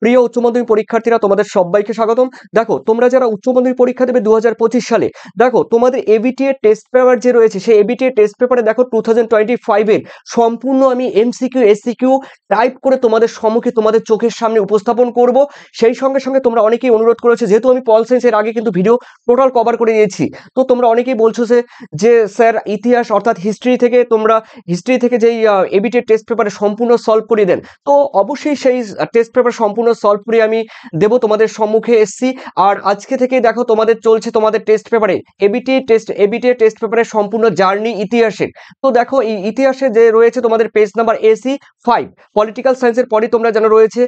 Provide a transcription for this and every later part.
প্রিয় উচ্চ মাধ্যমিক পরীক্ষার্থীরা, তোমাদের সবাইকে স্বাগতম। দেখো, তোমরা যারা উচ্চ মাধ্যমিক পরীক্ষা দেবে 2025 সালে, দেখো তোমাদের এবিটিএ টেস্ট পেপার যে রয়েছে, সেই এবিটিএ টেস্ট পেপারে দেখো 2025 এর সম্পূর্ণ আমি এমসিকিউ এসসিকিউ টাইপ করে তোমাদের সম্মুখে তোমাদের চোখের সামনে উপস্থাপন করব। সেই সঙ্গে সঙ্গে তোমরা অনেকেই অনুরোধ করেছো, যেহেতু আমি পল সায়েন্সের আগে কিন্তু ভিডিও টোটাল কভার করে দিয়েছি, তো তোমরা অনেকেই বলছো যে স্যার ইতিহাস অর্থাৎ হিস্ট্রি থেকে যেই এবিটিএ টেস্ট পেপারে সম্পূর্ণ সলভ করে দেন। তো অবশ্যই সেই টেস্ট পেপার সম্পূর্ণ সলভ করে আমি দেব তোমাদের সম্মুখে এসছি। আর আজকে থেকে দেখো তোমাদের চলছে তোমাদের টেস্ট পেপারে এবিটিএ টেস্ট পেপারের সম্পূর্ণ জার্নি ইতিহাসের। তো দেখো এই ইতিহাসে যে রয়েছে তোমাদের পেজ নাম্বার AC 5, পলিটিক্যাল সায়েন্সের পরই তোমরা জানো রয়েছে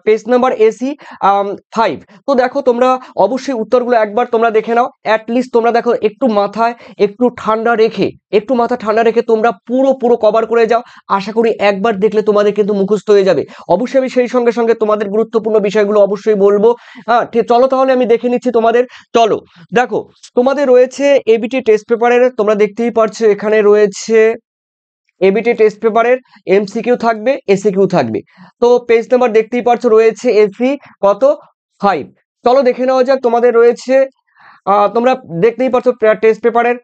পেজ নাম্বার AC 5। তো দেখো তোমরা অবশ্যই উত্তরগুলো একবার তোমরা দেখে নাও। অ্যাটলিস্ট তোমরা দেখো একটু মাথা ঠান্ডা রেখে তোমরা পুরো কভার করে যাও। আশা করি একবার দেখলে তোমাদের কিন্তু মুখস্থ হয়ে যাবে। অবশ্যই আমি সেই সঙ্গে সঙ্গে তোমাদের গুরুত্বপূর্ণ বিষয়গুলো অবশ্যই বলবো। হ্যাঁ, চলো তাহলে আমি দেখে নিচ্ছি তোমাদের। চলো দেখো, তোমাদের রয়েছে এবিটি টেস্ট পেপারের, তোমরা দেখতেই পারছো এখানে রয়েছে এবিটি টেস্ট পেপারের এমসিকিউ থাকবে, এসিকিউ থাকবে। তো পেজ নাম্বার দেখতেই পারছো রয়েছে এসি কত 5। চলো দেখে নেওয়া যাক। তোমাদের রয়েছে তোমরা দেখতেই পাচ্ছ টেস্ট পেপারের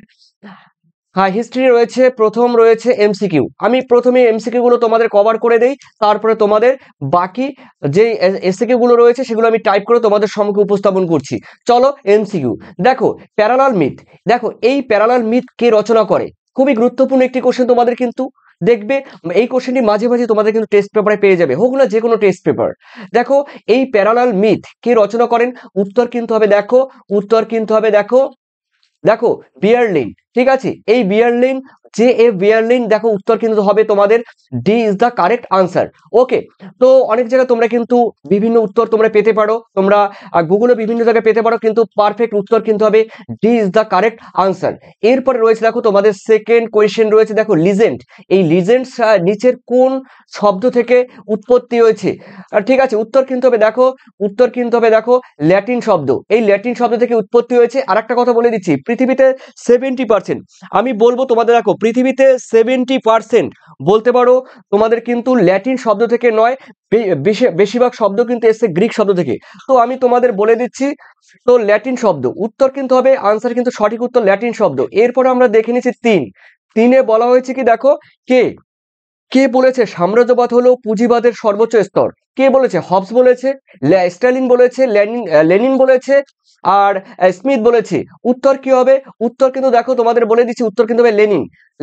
হ্যাঁ হিস্ট্রি রয়েছে, প্রথম রয়েছে এমসিকিউ। আমি প্রথমে এমসিকিউ গুলো তোমাদের কভার করে দেই, তারপরে তোমাদের বাকি যে এসিকিউ গুলো রয়েছে সেগুলো আমি টাইপ করে তোমাদের সম্মুখে উপস্থাপন করছি। চলো এমসিকিউ। দেখো প্যারালাল মিথ, দেখো এই প্যারালাল মিথ কে রচনা করে? খুবই গুরুত্বপূর্ণ একটি কোশ্চেন তোমাদের কিন্তু দেখবে। এই কোশ্চেনটি মাঝে মাঝে তোমাদের কিন্তু টেস্ট পেপারে পেয়ে যাবে, হোক না যে কোনো টেস্ট পেপার। দেখো এই প্যারালাল মিথ কে রচনা করেন? উত্তর কিন্তু হবে দেখো দেখো বিয়ারলিন। ঠিক আছে, এই বিয়ারলিন বিয়ারলিন। দেখো উত্তর কিন্তু হবে তোমাদের D is the correct answer. Okay, তো অনেক জায়গায় তোমরা কিন্তু বিভিন্ন উত্তর তোমরা পেতে পারো, তোমরা গুগলে বিভিন্ন জায়গায় পেতে পারো, কিন্তু পারফেক্ট উত্তর কিন্তু হবে D is the correct answer. এরপরে রয়েছে দেখো তোমাদের সেকেন্ড কোয়েশ্চেন রয়েছে, দেখো লিজেন্ড। এই লিজেন্ড নিচের কোন শব্দ থেকে উৎপত্তি হয়েছে? ঠিক আছে, উত্তর কিন্তু হবে দেখো ল্যাটিন শব্দ। এই ল্যাটিন শব্দ থেকে উৎপত্তি হয়েছে। আর একটা কথা বলে দিচ্ছি, পৃথিবীতে 70%, আমি বলবো তোমাদের, দেখো পৃথিবীতে 70% বলতে পারো তোমাদের কিন্তু ল্যাটিন শব্দ থেকে নয়, বেশিরভাগ শব্দ কিন্তু এসছে গ্রিক শব্দ থেকে। তো আমি তোমাদের বলে দিচ্ছি, তো ল্যাটিন শব্দ উত্তর কিন্তু হবে আনসার, কিন্তু সঠিক উত্তর ল্যাটিন শব্দ। এরপরে আমরা দেখে নিচ্ছি তিনে বলা হয়েছে কি, দেখো কে বলেছে সাম্রাজ্যবাদ হলো পুঁজিবাদের সর্বোচ্চ স্তর? কে বলেছে? হবস বলেছে, স্ট্যালিন বলেছে, লেনিন বলেছে, আর স্মিথ বলেছে। উত্তর কি হবে? উত্তর কিন্তু দেখো তোমাদের বলে দিচ্ছি, উত্তর কিন্তু হবে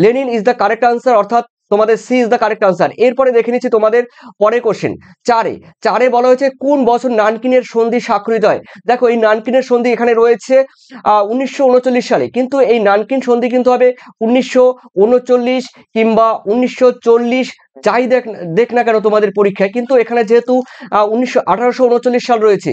Lenin is the correct answer, অর্থাৎ তোমাদের C is the correct answer. এরপরে দেখে নিচ্ছি তোমাদের পরের কোশ্চেন। চারে বলা হয়েছে কোন বছর নানকিনের সন্ধি স্বাক্ষরিত হয়? দেখো এই নানকিনের সন্ধি এখানে রয়েছে 1939 সালে, কিন্তু এই নানকিন সন্ধি কিন্তু হবে 1939 কিংবা 1940, যাই দেখ না কেন তোমাদের পরীক্ষায়, কিন্তু এখানে যেহেতু 1839 সাল রয়েছে,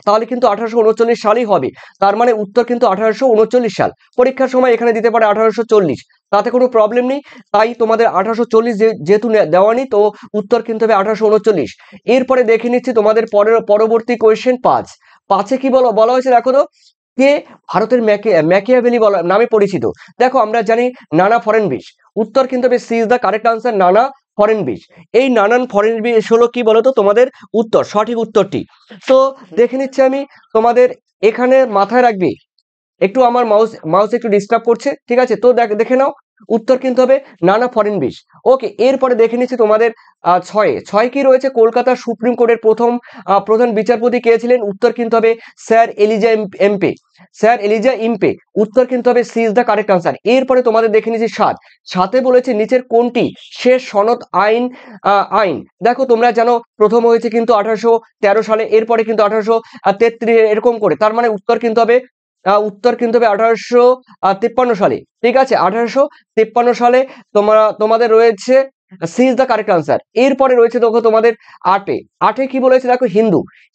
তাহলে কিন্তু 1839 সালই হবে। তার মানে উত্তর কিন্তু 1839 সাল। পরীক্ষার সময় এখানে দিতে পারে 1840, তাতে কোনো প্রবলেম নেই। তাই তোমাদের 1840 যেহেতু দেওয়া নেই, তো উত্তর কিন্তু হবে 1839। এরপরে দেখে নিচ্ছি তোমাদের পরবর্তী কোয়েশ্চেন 5। কি বলা হয়েছে দেখো তো, কে ভারতের ম্যাকিয়াভেলি নামে পরিচিত? দেখো আমরা জানি নানা ফরেনবিশ। উত্তর কিন্তু হবে C is the correct answer, নানা ফরেনবিশ। এই নানান ফরেনবিশ হলো কি বলতো তোমাদের উত্তর, সঠিক উত্তরটি। তো দেখে নিচ্ছি আমি তোমাদের, এখানে মাথায় রাখবে একটু, আমার মাউস একটু ডিস্টার্ব করছে। ঠিক আছে, তো দেখে নাও, উত্তর কিন্তু হবে নানা ফরেনবিশ। ওকে, এরপরে দেখে নিচ্ছি তোমাদের ছয় কি রয়েছে? কলকাতা সুপ্রিম কোর্টের প্রধান বিচারপতি কে ছিলেন? উত্তর কিন্তু হবে স্যার এলিজা ইম্পে। উত্তর কিন্তু হবে C is the correct answer. এরপরে তোমাদের দেখে নিচ্ছি সাথে বলেছে নিচের কোনটি শেষ সনদ আইন? দেখো তোমরা জানো প্রথম হয়েছে কিন্তু 1813 সালে, এরপরে কিন্তু 1833, এরকম করে। তার মানে উত্তর কিন্তু হবে 1853 সালে। ঠিক আছে, 1853 সালে তোমাদের রয়েছে C is the correct answer. এরপরে রয়েছে দেখো তোমাদের আটে কি বলেছে? দেখো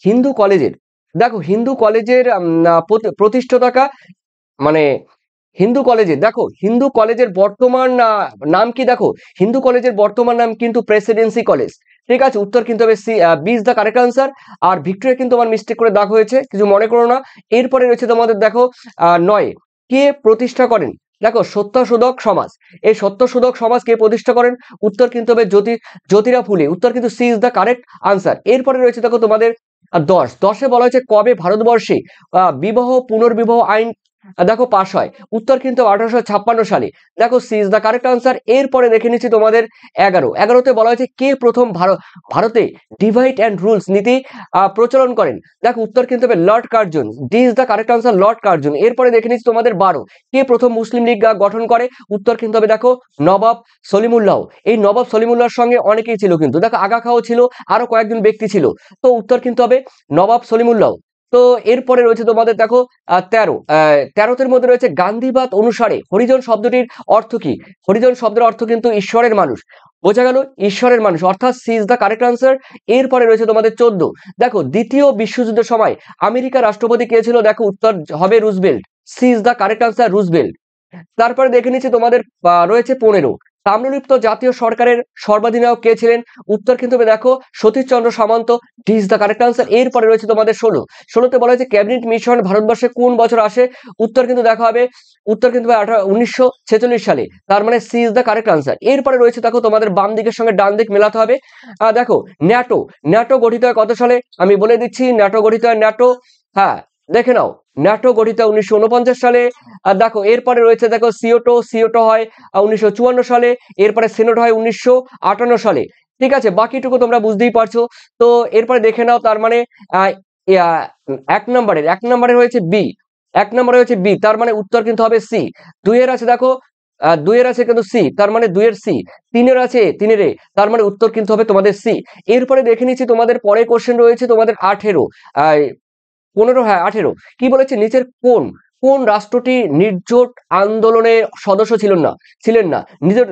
হিন্দু কলেজের, দেখো হিন্দু কলেজের প্রতিষ্ঠাতা, মানে হিন্দু কলেজের বর্তমান নাম কি? দেখো হিন্দু কলেজের বর্তমান নাম কিন্তু প্রেসিডেন্সি কলেজ। ঠিক আছে, উত্তর কিন্তু হবে B is the correct answer. আর ভিক্টোরিয়া কিন্তু আমার মিস্টেক করে দাগ হয়েছে, কিছু মনে করো না। এরপরে রয়েছে তোমাদের দেখো 9, কে প্রতিষ্ঠা করেন দেখো সত্যশোধক সমাজ, এই সত্যশোধক সমাজ কে প্রতিষ্ঠা করেন? উত্তর কিন্তু হবে জ্যোতিরাও ফুলে। উত্তর কিন্তু C is the correct answer. এরপরে রয়েছে দেখো তোমাদের 10 বলা হয়েছে কবে ভারতবর্ষে বিবাহ পুনর্বিবাহ আইন দেখো পাশ হয়? উত্তর কিন্তু 1856 সালে। দেখো C is the correct answer. এরপরে দেখে নিচ্ছি তোমাদের 11তে বলা হয়েছে কে প্রথম ভারতে ডিভাইড অ্যান্ড রুলস নীতি প্রচলন করেন? দেখো উত্তর কিন্তু হবে Lord Curzon. D is the correct answer, Lord Curzon. এরপরে দেখে নিচ্ছি তোমাদের 12 কে প্রথম মুসলিম লীগ গঠন করে? উত্তর কিন্তু হবে দেখো নবাব সলিমুল্লাহ। এই নবাব সলিমুল্লাহর সঙ্গে অনেকেই ছিল, কিন্তু দেখো আগা খাও ছিল, আরো কয়েকজন ব্যক্তি ছিল। তো উত্তর কিন্তু হবে নবাব সলিমুল্লাহ। তো এরপরে রয়েছে তোমাদের দেখো 13 মধ্যে রয়েছে গান্ধীবাদ অনুসারে হরিজন শব্দটির অর্থ কি? হরিজন শব্দের অর্থ কিন্তু ঈশ্বরের মানুষ। বোঝা গেল, ঈশ্বরের মানুষ, অর্থাৎ C is the correct answer. এরপরে রয়েছে তোমাদের 14, দেখো দ্বিতীয় বিশ্বযুদ্ধের সময় আমেরিকার রাষ্ট্রপতি কে ছিল? দেখো উত্তর হবে Roosevelt. C is the correct answer, Roosevelt. তারপরে দেখে নিচ্ছি তোমাদের রয়েছে 15, তাম্রলিপ্ত জাতীয় সরকারের সর্বাধিনায়ক কে ছিলেন? উত্তর কিন্তু হবে দেখো Satishchandra Samanta. D is the correct answer. এরপরে রয়েছে তোমাদের 16তে বলা হয়েছে ক্যাবিনেট মিশন ভারতবর্ষে কোন বছর আসে? উত্তর কিন্তু দেখা হবে 1946 সালে। তার মানে C is the correct answer. এরপরে রয়েছে দেখো তোমাদের বাম দিকের সঙ্গে ডান দিক মেলাতে হবে। দেখো ন্যাটো গঠিত হয় কত সালে? আমি বলে দিচ্ছি, ন্যাটো গঠিত হয় হ্যাঁ দেখে নাও, ন্যাটো গঠিত 1949 সালে। আর দেখো এরপরে রয়েছে দেখো সিওটো হয় 1954 সালে। এরপরে সেনেট হয় 1958 সালে। ঠিক আছে, বাকিটুকু তোমরা বুঝতেই পারছো। তো এরপরে দেখে নাও, তার মানে এক নম্বরে হয়েছে বি। তার মানে উত্তর কিন্তু হবে সি। 2 আছে দেখো, 2 আছে কিন্তু সি, তার মানে 2 সি। 3 আছে 3 তার মানে উত্তর কিন্তু হবে তোমাদের সি। এরপরে দেখে নিচ্ছি তোমাদের পরে কোশ্চেন রয়েছে তোমাদের 18, 15, হ্যাঁ 18। কি বলেছে? নিচের কোন রাষ্ট্রটি নির্জোট আন্দোলনের সদস্য ছিলেন না?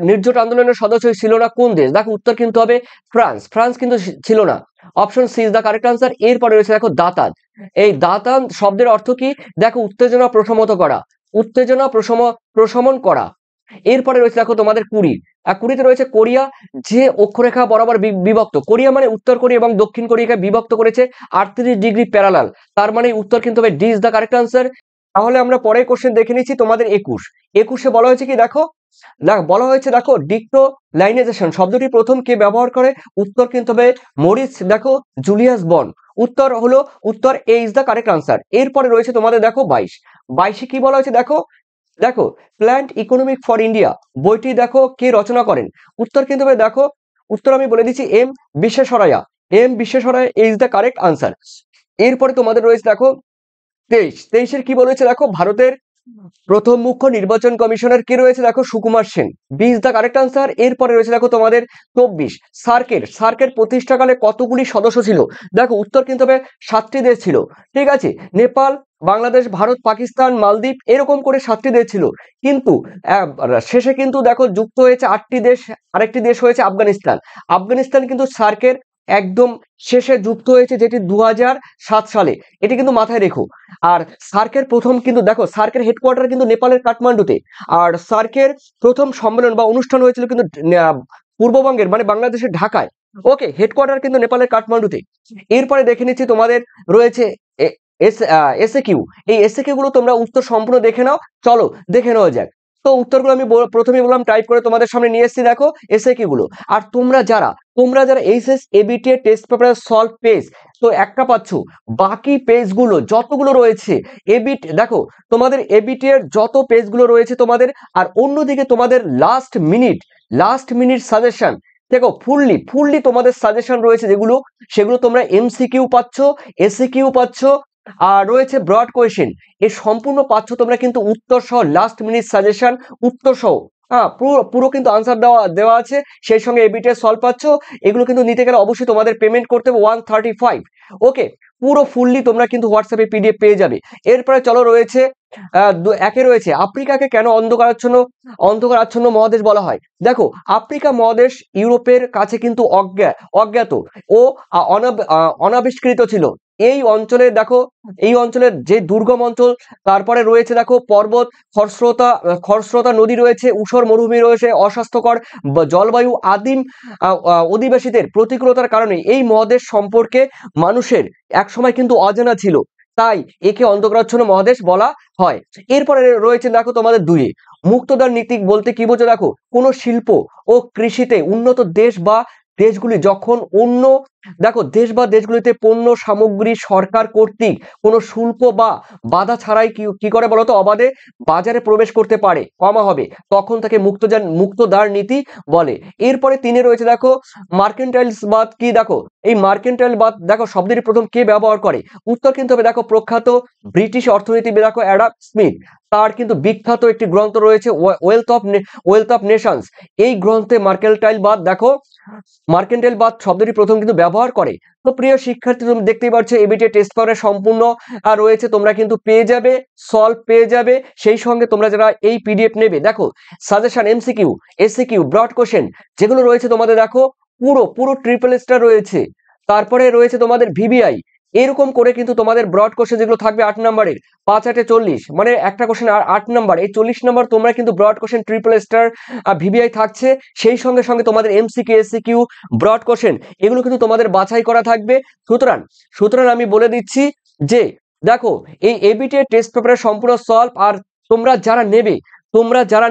নির্জোট আন্দোলনের সদস্য ছিল না কোন দেশ? দেখো উত্তর কিন্তু হবে ফ্রান্স কিন্তু ছিল না। Option C is the correct answer. এরপরে রয়েছে দেখো দাতান। এই দাতান শব্দের অর্থ কি? দেখো উত্তেজনা প্রশমন করা। এরপরে রয়েছে দেখো তোমাদের 20তে রয়েছে কোরিয়া যে অক্ষরেখা বরাবর বিভক্ত। কোরিয়া মানে উত্তর কোরিয়া এবং দক্ষিণ কোরিয়াকে বিভক্ত করেছে 38 ডিগ্রি প্যারালাল। তার মানে উত্তর কিন্তু হবে D is the correct answer. তাহলে আমরা পরের কোশ্চেন দেখে নিচ্ছি তোমাদের 21 বলা হয়েছে কি? বলা হয়েছে দেখো ডিক্টোলাইনেশন শব্দটি প্রথম কে ব্যবহার করে? উত্তর কিন্তু হবে মরিস দেখো জুলিয়াস বন্ড। উত্তর এ ইজ দ্য কারেক্ট আনসার। এরপরে রয়েছে তোমাদের দেখো 22 কি বলা হয়েছে? দেখো প্ল্যান্ট ইকোনমিক ফর ইন্ডিয়া বইটি দেখো কে রচনা করেন? উত্তর কিন্তু হবে দেখো, উত্তর আমি বলে দিচ্ছি এম বিশ্বেশ্বরাইয়া ইজ দ্য কারেক্ট আনসার। এরপরে তোমাদের রয়েছে দেখো 23 কি বলেছে? দেখো ভারতের প্রথম মুখ্য নির্বাচন কমিশনার কে রয়েছে? দেখো Sukumar Sen. B is the correct answer. এরপরে রয়েছে দেখো তোমাদের 24, সার্কের প্রতিষ্ঠাকালে কতগুলি সদস্য ছিল? দেখো উত্তর কিন্তু হবে 7টি দেশ ছিল। ঠিক আছে, নেপাল, বাংলাদেশ, ভারত, পাকিস্তান, মালদ্বীপ, এরকম করে 7টি দেশ ছিল। কিন্তু শেষে কিন্তু দেখো যুক্ত হয়েছে 8টি দেশ। আরেকটি দেশ হয়েছে আফগানিস্তান কিন্তু সার্কের একদম শেষে যুক্ত হয়েছে, যেটি 2007 সালে। এটি কিন্তু মাথায় রেখো। আর সার্কের প্রথম কিন্তু দেখো সার্কের হেডকোয়ার্টার কিন্তু নেপালের কাঠমান্ডুতে। আর সার্কের প্রথম সম্মেলন বা অনুষ্ঠান হয়েছিল কিন্তু পূর্ববঙ্গের মানে বাংলাদেশের ঢাকায়। ওকে, হেডকোয়ার্টার কিন্তু নেপালের কাঠমান্ডুতে। এরপরে দেখে নিচ্ছি তোমাদের রয়েছে এসএ কিউ। এই এসএ কিউ গুলো তোমরা উত্তর সম্পূর্ণ দেখে নাও। চলো দেখে নেওয়া যাক। তো উত্তরগুলো আমি প্রথমেই বললাম টাইপ করে তোমাদের সামনে নিয়ে এসেছি দেখো এসএ কিউ গুলো। আর তোমরা যারা এইচএস এবিটি টেস্ট পেপারের সলভ পেজ তো একটা পাচ্ছ, বাকি পেজগুলো যতগুলো রয়েছে দেখো তোমাদের এবিটি এর যত পেজগুলো রয়েছে তোমাদের, আর অন্যদিকে তোমাদের লাস্ট মিনিট সাজেশন দেখো ফুললি তোমাদের সাজেশন রয়েছে, সেগুলো তোমরা এমসিকিউ পাচ্ছ, এসিকিউ পাচ্ছ, আর রয়েছে ব্রড কোয়েশ্চেন। এই সম্পূর্ণ পাচ্ছ তোমরা কিন্তু উত্তর সহ, লাস্ট মিনিট সাজেশন উত্তর সহ। হ্যাঁ, পুরো কিন্তু আনসার দেওয়া আছে, সেই সঙ্গে এবিটি সলভ পাচ্ছ। এগুলো কিন্তু নিতে গেলে অবশ্যই তোমাদের পেমেন্ট করতে হবে 135। ওকে, পুরো ফুললি তোমরা কিন্তু হোয়াটসঅ্যাপে পিডিএফ পেয়ে যাবে। এরপরে চলো রয়েছে রয়েছে আফ্রিকাকে কেন অন্ধকারাচ্ছন্ন মহাদেশ বলা হয়? দেখো আফ্রিকা মহাদেশ ইউরোপের কাছে কিন্তু অজ্ঞাত ও অনাবিষ্কৃত ছিল। এই অঞ্চলের যে দুর্গম অঞ্চল, তারপরে রয়েছে দেখো পর্বত, খরস্রোতা নদী রয়েছে, ঊষর মরুভূমি রয়েছে, অস্বাস্থ্যকর জলবায়ু, আদিম অধিবাসীদের প্রতিকূলতার কারণে এই মহাদেশ সম্পর্কে মানুষের একসময় কিন্তু অজানা ছিল, তাই একে অন্ধকারাচ্ছন্ন মহাদেশ বলা হয়। এরপরে রয়েছে দেখো তোমাদের মুক্তদার নীতি বলতে কি বোঝো? দেখো, কোনো শিল্প ও কৃষিতে উন্নত দেশ বা দেশগুলি যখন অন্য দেখো দেশ বা দেশগুলিতে পণ্য সামগ্রী সরকার কর্তৃক কোনো শুল্ক বা বাধা ছাড়াই কি কি করে বলতো অবাধে বাজারে প্রবেশ করতে পারে, কমা হবে, তখন তাকে মুক্তদার নীতি বলে। এরপরে তিনে রয়েছে দেখো মার্কেন্টাইলসবাদ কি? দেখো, এই মার্কেন্টাইলবাদ দেখো শব্দটি প্রথম কে ব্যবহার করে? উত্তর কিন্তু হবে দেখো প্রখ্যাত ব্রিটিশ অর্থনীতিবিদ দেখো অ্যাডাম স্মিথ। তার কিন্তু বিখ্যাত একটি গ্রন্থ রয়েছে ওয়েলথ অফ নেশনস। এই গ্রন্থে মার্কেন্টাইলবাদ শব্দটি প্রথম কিন্তু ব্যবহার করে। তো প্রিয় শিক্ষার্থী, তুমি দেখতেই পাচ্ছ এবিটিএ টেস্ট পেপারে সম্পূর্ণ রয়েছে, তোমরা কিন্তু পেয়ে যাবে, সলভ পেয়ে যাবে। সেই সঙ্গে তোমরা যারা এই পিডিএফ নেবে, দেখো suggestion, MCQ, SCQ, broad question যেগুলো রয়েছে তোমাদের দেখো পুরো পুরো ট্রিপল স্টার রয়েছে। তারপরে রয়েছে তোমাদের ভিবিআই, এরকম করে কিন্তু তোমাদের ব্রড কোশ্চেন যেগুলো থাকবে 8 নম্বরের, 5 8 40, মানে একটা কোশ্চেন আর 8 নম্বর, এই 40 নম্বর তোমরা কিন্তু broad question triple star VVI থাকছে। সেই সঙ্গে সঙ্গে তোমাদের এমসিকিউ, এসিকিউ, ব্রড কোশ্চেন এগুলো কিন্তু তোমাদের বাছাই করা থাকবে। সুতরাং আমি বলে দিচ্ছি যে দেখো এই এবিটিএ টেস্ট পেপারের সম্পূর্ণ সলভ। আর তোমরা যারা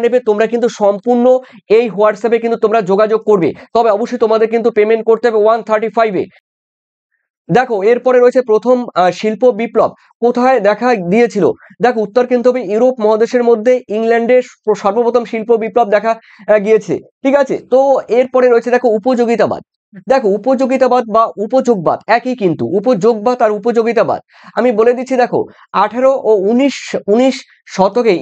নেবে তোমরা কিন্তু সম্পূর্ণ এই হোয়াটসঅ্যাপে কিন্তু তোমরা যোগাযোগ করবে, তবে অবশ্যই তোমাদের কিন্তু পেমেন্ট করতে হবে 135-এ। দেখো এরপরে রয়েছে প্রথম শিল্প বিপ্লব কোথায় দেখা দিয়েছিল? দেখো উত্তর কিন্তু হবে ইউরোপ মহাদেশের মধ্যে ইংল্যান্ডে সর্বপ্রথম শিল্প বিপ্লব দেখা গিয়েছে। ঠিক আছে, তো এরপরে রয়েছে দেখো উপযোগিতাবাদ। দেখো উপযোগিতাবাদ বা উপযোগবাদ একই, কিন্তু উপযোগবাদ আর উপযোগিতাবাদ আমি বলে দিচ্ছি। দেখো 18 ও 19 শতকে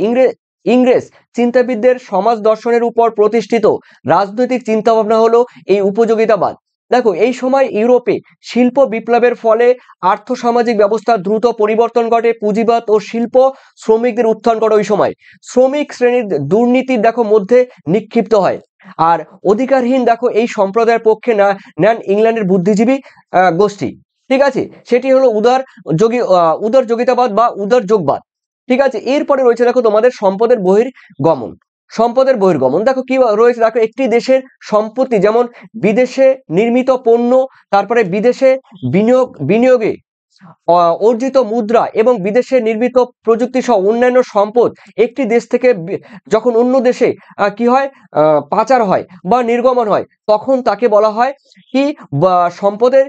ইংরেজ চিন্তাবিদদের সমাজ দর্শনের উপর প্রতিষ্ঠিত রাজনৈতিক চিন্তা ভাবনা হলো এই উপযোগিতাবাদ। দেখো এই সময় ইউরোপে শিল্প বিপ্লবের ফলে আর্থসামাজিক ব্যবস্থা দ্রুত পরিবর্তন ঘটে, পুঁজিবাদ ও শিল্প শ্রমিকদের উত্থান ঘটে। ওই সময় শ্রমিক শ্রেণীর দুর্নীতির দেখো মধ্যে নিক্ষিপ্ত হয়, আর অধিকারহীন দেখো এই সম্প্রদায়ের পক্ষে নেন ইংল্যান্ডের বুদ্ধিজীবী গোষ্ঠী। ঠিক আছে, সেটি হলো উদারযোগিতাবাদ বা উদারযোগবাদ। ঠিক আছে, এরপরে রয়েছে দেখো তোমাদের সম্পদের বহির্গমন। দেখো কি রয়েছে? দেখো একটি দেশের সম্পত্তি যেমন বিদেশে নির্মিত পণ্য, তারপরে বিদেশে বিনিয়োগে অর্জিত মুদ্রা এবং বিদেশে নির্মিত প্রযুক্তি সহ অন্যান্য সম্পদ একটি দেশ থেকে যখন অন্য দেশে কি হয়, পাচার হয় বা নির্গমন হয়, তখন তাকে বলা হয় কি, সম্পদের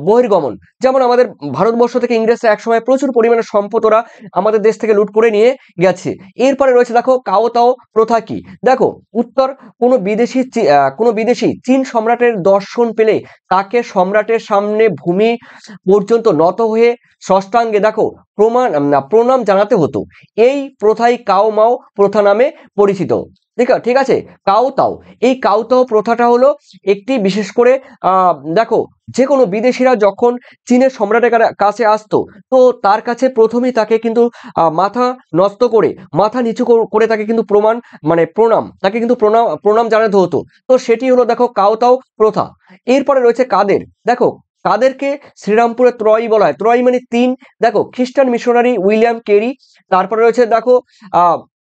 বহির্গমন। যেমন আমাদের ভারতবর্ষ থেকে ইংরেজরা একসময় প্রচুর পরিমাণে সম্পদ ওরা আমাদের দেশ থেকে লুট করে নিয়ে গেছে। এরপরে রয়েছে দেখো কাওতাও প্রথা কি? দেখো উত্তর, কোনো বিদেশি চীন সম্রাটের দর্শন পেলে তাকে সম্রাটের সামনে ভূমি পর্যন্ত নত হয়ে ষষ্ঠাঙ্গে দেখো প্রণাম জানাতে হতো। এই প্রথাই কাও মাও প্রথা নামে পরিচিত। ঠিক আছে, কাওতাও, এই কাওতাও প্রথাটা হলো একটি বিশেষ করে দেখো যে কোনো বিদেশিরা যখন চীনের সম্রাটের কাছে আসতো, তো তার কাছে প্রথমেই তাকে কিন্তু মাথা নষ্ট করে মাথা নিচু করে তাকে কিন্তু তাকে কিন্তু প্রণাম জানাতে হতো। তো সেটি হলো দেখো কাওতাও প্রথা। এরপরে রয়েছে কাদের। দেখো তাদেরকে শ্রীরামপুরে ত্রয়ী বলা হয়, ত্রয়ী মানে 3। দেখো খ্রিস্টান মিশনারি উইলিয়াম কেরি, তারপরে রয়েছে দেখো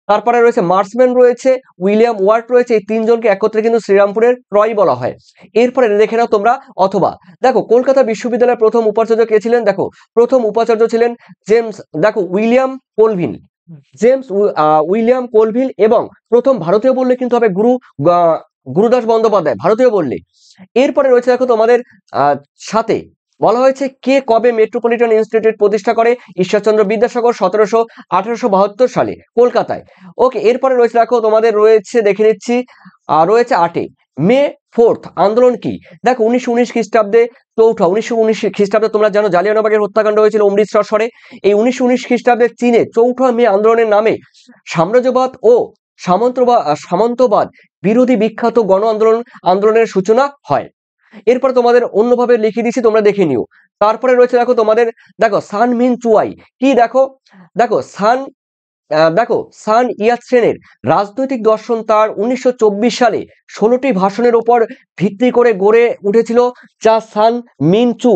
তারপরে রয়েছে মার্সম্যান রয়েছে, উইলিয়াম ওয়ার্ড রয়েছে, এই 3 জনকে একত্রে কিন্তু শ্রীরামপুরের ত্রয়ী বলা হয়। এরপরে দেখে নাও তোমরা অথবা। দেখো কলকাতা বিশ্ববিদ্যালয়ের প্রথম উপাচার্য কে ছিলেন? দেখো প্রথম উপাচার্য ছিলেন জেমস উইলিয়াম কোলভিল, এবং প্রথম ভারতীয় বললে কিন্তু হবে গুরুদাস বন্দ্যোপাধ্যায়, ভারতীয় বললে। এরপরে রয়েছে দেখো তোমাদের সাথে বলা হয়েছে কে কবে মেট্রোপলিটন ইনস্টিটিউট প্রতিষ্ঠা করে? ঈশ্বরচন্দ্র বিদ্যাসাগর 1872 সালে কলকাতায়। ওকে, এরপরে রয়েছে দেখো তোমাদের রয়েছে, দেখে নিচ্ছি, রয়েছে 8 মে 4th আন্দোলন কি? দেখো 1919 খ্রিস্টাব্দে 1919 খ্রিস্টাব্দে তোমরা জানো জালিয়ানবাগের হত্যাকাণ্ড হয়েছিল অমৃতসর শহরে। এই 1919 খ্রিস্টাব্দে চীনে 4 মে আন্দোলনের নামে সাম্রাজ্যবাদ ও সামন্তবাদ বিরোধী বিখ্যাত আন্দোলনের সূচনা হয়। এরপর তোমাদের অন্যভাবে লিখে দিচ্ছি, তোমরা দেখে নিও। তারপরে রয়েছে দেখো তোমাদের সান মিন চুয়াই কি? দেখো সান ইয়াতসেনের রাজনৈতিক দর্শন তার 1924 সালে 16টি ভাষণের উপর ভিত্তি করে গড়ে উঠেছিল, যা সান মিন চু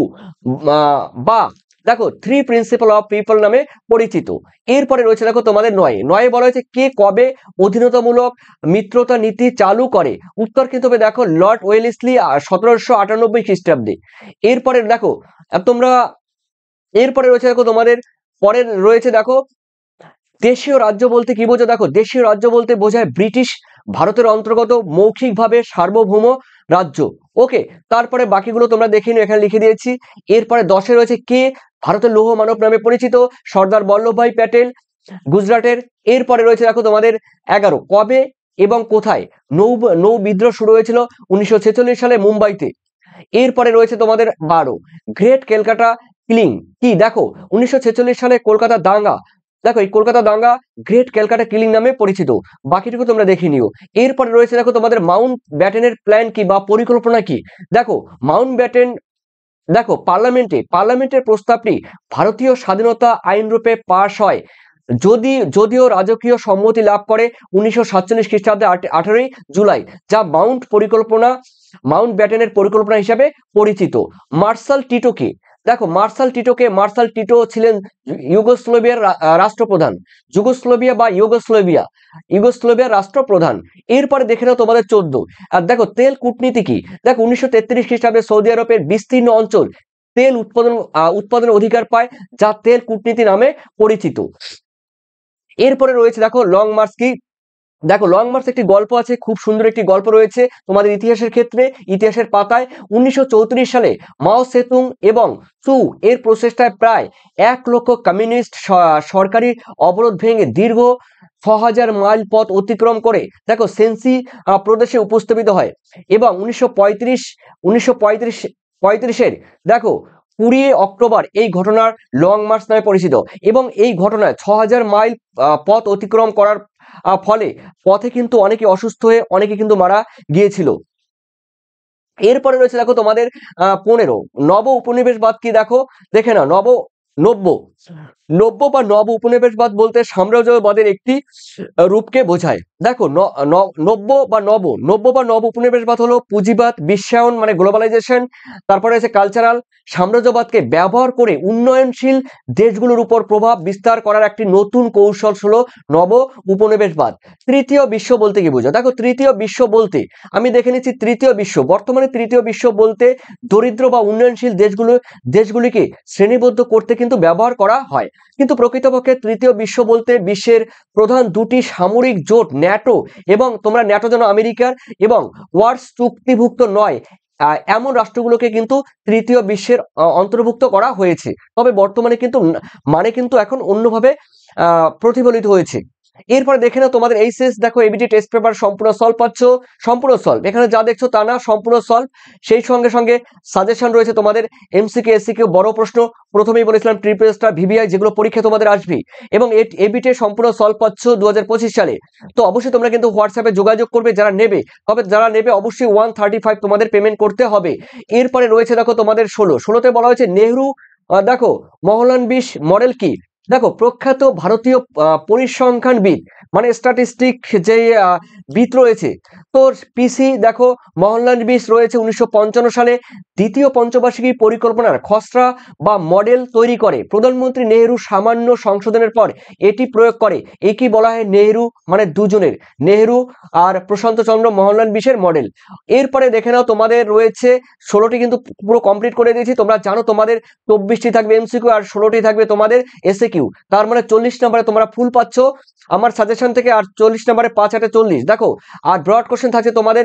বা দেখো 3 প্রিন্সিপাল অফ পিপল নামে পরিচিত। এরপরে রয়েছে দেখো তোমাদের 9 বলা হয়েছে কে কবে অধীনতামূলক মিত্রতা নীতি চালু করে? উত্তর কিন্তু হবে দেখো লর্ড ওয়েলেসলি 1798 খ্রিস্টাব্দে। এরপরে দেখো তোমরা, এরপরে রয়েছে দেখো তোমাদের পরের রয়েছে দেখো দেশীয় রাজ্য বলতে কি বোঝো? দেখো, দেশীয় রাজ্য বলতে বোঝায় ব্রিটিশ ভারতের অন্তর্গত মৌখিকভাবে সার্বভৌম রাজ্য। ওকে, তারপরে বাকিগুলো তোমরা দেখে নিও, এখানে লিখে দিয়েছি। এরপরে 10-এ রয়েছে কে? ভারতের লৌহ মানব নামে পরিচিত সর্দার বল্লভভাই প্যাটেল, গুজরাটের। এরপরে রয়েছে দেখো তোমাদের 11, কবে এবং কোথায় নৌ বিদ্রোহ শুরু হয়েছিল? 1946 সালে মুম্বাইতে। এরপরে রয়েছে তোমাদের 12, গ্রেট ক্যালকাটা কিলিং কি? দেখো, 1946 সালে কলকাতা দাঙ্গা। দেখো, এই কলকাতা দাঙ্গা গ্রেট ক্যালকাটা কিলিং নামে পরিচিত। বাকিটুকু তোমরা দেখে নিও। এরপরে রয়েছে দেখো তোমাদের মাউন্ট ব্যাটেনের প্ল্যান কি বা পরিকল্পনা কি? দেখো, মাউন্ট ব্যাটেন, দেখো পার্লামেন্টের প্রস্তাবটি ভারতীয় স্বাধীনতা আইন রূপে পাশ হয় যদিও রাজকীয় সম্মতি লাভ করে 1947 খ্রিস্টাব্দে 18 জুলাই, যা মাউন্ট ব্যাটেনের পরিকল্পনা হিসাবে পরিচিত। মার্শাল টিটো কে? দেখো, মার্শাল টিটো ছিলেন ইউগোস্লাভিয়ার রাষ্ট্রপ্রধান। ইউগোস্লাভিয়ার রাষ্ট্রপ্রধান। এরপরে দেখে নাও তোমাদের 14। আর দেখো, তেল কূটনীতি কি? দেখো, 1933 খ্রিস্টাব্দে সৌদি আরবের বিস্তীর্ণ অঞ্চল তেল উৎপাদনের অধিকার পায়, যা তেল কূটনীতি নামে পরিচিত। এরপরে রয়েছে দেখো লং মার্চ কি? দেখো, লং মার্চ একটি গল্প আছে, খুব সুন্দর একটি গল্প রয়েছে তোমাদের ইতিহাসের ক্ষেত্রে, ইতিহাসের পাতায়। 1934 সালে মাও সেতুং এবং সু এর প্রচেষ্টায় প্রায় 1 লক্ষ কমিউনিস্ট সরকারি অবরোধ ভেঙে দীর্ঘ 6000 মাইল পথ অতিক্রম করে দেখো সেন্সি প্রদেশে উপস্থাপিত হয়। এবং 1935-এর দেখো 20 অক্টোবর এই ঘটনার লং মার্চ নামে পরিচিত। এবং এই ঘটনায় 6000 মাইল পথ অতিক্রম করার ফলে পথে কিন্তু অনেকে অসুস্থ হয়ে অনেকে কিন্তু মারা গিয়েছিল। এরপরে রয়েছে দেখো তোমাদের 15, নব উপনিবেশবাদ কি? দেখো, দেখে না, নব্য বা নব উপনিবেশবাদ বলতে সাম্রাজ্যবাদের একটি রূপকে বোঝায়। দেখো, নব্য বা নব উপনিবেশবাদ হলো পুঁজিবাদ, বিশ্বায়ন মানে গ্লোবালাইজেশন, তারপরে আছে কালচারাল সাম্রাজ্যবাদকে ব্যবহার করে উন্নয়নশীল দেশগুলোর উপর প্রভাব বিস্তার করার একটি নতুন কৌশল হলো নব উপনিবেশবাদ। তৃতীয় বিশ্ব বলতে কি বোঝো? দেখো, তৃতীয় বিশ্ব বলতে আমি দেখে নিচ্ছি, বর্তমানে তৃতীয় বিশ্ব বলতে দরিদ্র বা উন্নয়নশীল দেশগুলিকে শ্রেণীবদ্ধ করতে কিন্তু ব্যবহার করা হয়। কিন্তু প্রকৃতপক্ষে তৃতীয় বিশ্ব বলতে বিশ্বের প্রধান 2টি সামরিক জোট ন্যাটো, এবং তোমরা ন্যাটো যেন আমেরিকার, এবং ওয়ার্স চুক্তিভুক্ত নয় এমন রাষ্ট্রগুলোকে কিন্তু তৃতীয় বিশ্বের অন্তর্ভুক্ত করা হয়েছে। তবে বর্তমানে কিন্তু কিন্তু এখন অন্যভাবে প্রতিফলিত হয়েছে। এরপরে দেখে নাও তোমাদের এইচএস, দেখো এবিটি টেস্ট পেপার সম্পূর্ণ সলভ পাচ্ছ, সম্পূর্ণ সলভ। এখানে যা দেখছো তা না, সম্পূর্ণ সলভ। সেই সঙ্গে সঙ্গে সাজেশন রয়েছে তোমাদের এমসিকিউ, এসসিকিউ, বড় প্রশ্ন, প্রথমেই বলেছিলাম ট্রিপল স্টার, ভিভিআই, যেগুলো পরীক্ষা তোমাদের আসবে। এবং এবিটি সম্পূর্ণ সলভ পাচ্ছ 2025 সালে। তো অবশ্যই তোমরা কিন্তু হোয়াটসঅ্যাপে যোগাযোগ করবে যারা নেবে। তবে যারা নেবে অবশ্যই 135 তোমাদের পেমেন্ট করতে হবে। এরপরে রয়েছে দেখো তোমাদের 16তে বলা হয়েছে নেহরু দেখো মহলানবিশ মডেল কি? দেখো, প্রখ্যাত ভারতীয় পরিসংখ্যানবিদ মানে স্ট্যাটিস্টিক যে বিদ রয়েছে, তো পিসি দেখো মোহনলাল রয়েছে 1955 সালে দ্বিতীয় পঞ্চবার্ষিকী পরিকল্পনার খসড়া বা মডেল তৈরি করে। প্রধানমন্ত্রী নেহেরু সামান্য সংশোধনের পর এটি প্রয়োগ করে। একেই বলা হয় নেহেরু মানে দুজনের, নেহেরু আর প্রশান্ত চন্দ্র মোহনলাল মডেল। এরপরে দেখে নাও তোমাদের রয়েছে 16টি কিন্তু পুরো কমপ্লিট করে দিয়েছি। তোমরা জানো তোমাদের 24টি থাকবে এমসিকিউ আর 16টি থাকবে তোমাদের এসএকিউ। তার মানে 40 নম্বরে তোমরা ফুল পাচ্ছ আমার সাজেশন থেকে। আর 40 নম্বরে 5 8 40 দেখো। আর ব্রড কোশ্চেন থাকছে তোমাদের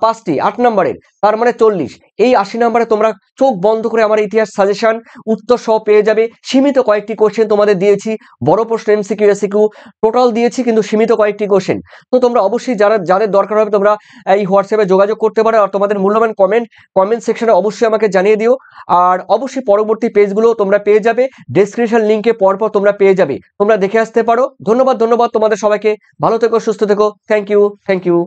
5টি 8 নম্বরের, তার মানে 40। এই 80 নম্বরে তোমরা চোখ বন্ধ করে আমার ইতিহাস সাজেশন উত্তর সহ পেয়ে যাবে। সীমিত কয়েকটি কোশ্চেন তোমাদের দিয়েছি, বড় প্রশ্ন এমসিকিউ এসিকিউ টোটাল দিয়েছি, কিন্তু সীমিত কয়েকটি কোশ্চেন। তো তোমরা অবশ্যই যাদের দরকার হবে তোমরা এই হোয়াটসঅ্যাপে যোগাযোগ করতে পারো। আর তোমাদের মূল্যবান কমেন্ট সেকশনে অবশ্যই আমাকে জানিয়ে দিও। আর অবশ্যই পরবর্তী পেজগুলো তোমরা পেয়ে যাবে, ডেসক্রিপশন লিঙ্কে পরপর তোমরা পেয়ে যাবে, তোমরা দেখে আসতে পারো। ধন্যবাদ তোমাদের সবাইকে, ভালো থেকো, সুস্থ থেকো। Thank you.